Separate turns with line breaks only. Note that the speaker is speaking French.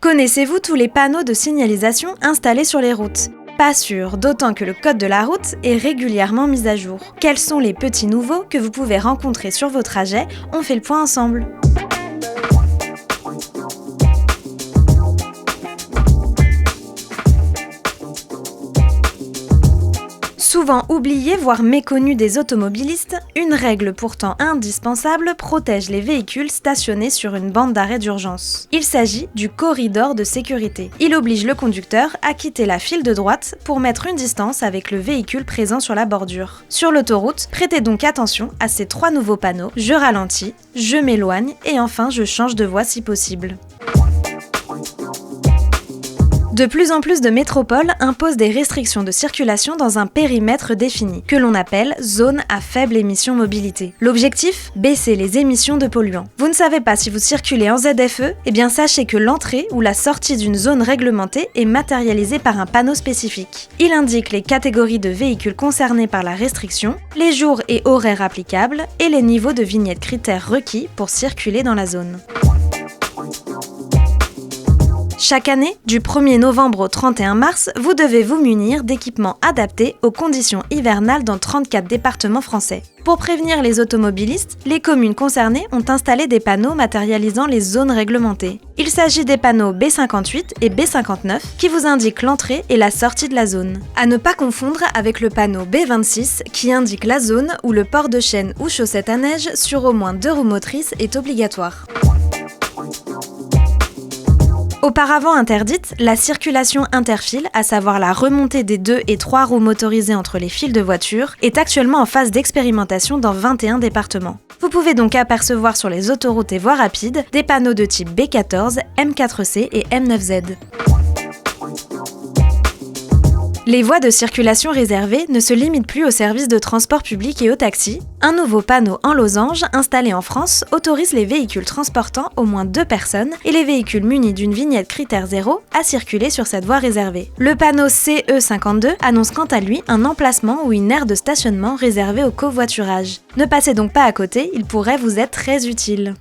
Connaissez-vous tous les panneaux de signalisation installés sur les routes ? Pas sûr, d'autant que le code de la route est régulièrement mis à jour. Quels sont les petits nouveaux que vous pouvez rencontrer sur vos trajets ? On fait le point ensemble. Souvent oubliée, voire méconnue des automobilistes, une règle pourtant indispensable protège les véhicules stationnés sur une bande d'arrêt d'urgence. Il s'agit du corridor de sécurité. Il oblige le conducteur à quitter la file de droite pour mettre une distance avec le véhicule présent sur la bordure. Sur l'autoroute, prêtez donc attention à ces 3 nouveaux panneaux: je ralentis, je m'éloigne et enfin je change de voie si possible. De plus en plus de métropoles imposent des restrictions de circulation dans un périmètre défini, que l'on appelle zone à faible émission mobilité. L'objectif ? Baisser les émissions de polluants. Vous ne savez pas si vous circulez en ZFE ? Eh bien sachez que l'entrée ou la sortie d'une zone réglementée est matérialisée par un panneau spécifique. Il indique les catégories de véhicules concernés par la restriction, les jours et horaires applicables et les niveaux de vignettes critères requis pour circuler dans la zone. Chaque année, du 1er novembre au 31 mars, vous devez vous munir d'équipements adaptés aux conditions hivernales dans 34 départements français. Pour prévenir les automobilistes, les communes concernées ont installé des panneaux matérialisant les zones réglementées. Il s'agit des panneaux B58 et B59 qui vous indiquent l'entrée et la sortie de la zone. À ne pas confondre avec le panneau B26 qui indique la zone où le port de chaînes ou chaussettes à neige sur au moins 2 roues motrices est obligatoire. Auparavant interdite, la circulation interfile, à savoir la remontée des 2 et 3 roues motorisées entre les files de voitures, est actuellement en phase d'expérimentation dans 21 départements. Vous pouvez donc apercevoir sur les autoroutes et voies rapides des panneaux de type B14, M4C et M9Z. Les voies de circulation réservées ne se limitent plus aux services de transport public et aux taxis. Un nouveau panneau en losange installé en France autorise les véhicules transportant au moins 2 personnes et les véhicules munis d'une vignette critère 0 à circuler sur cette voie réservée. Le panneau CE52 annonce quant à lui un emplacement ou une aire de stationnement réservée au covoiturage. Ne passez donc pas à côté, il pourrait vous être très utile.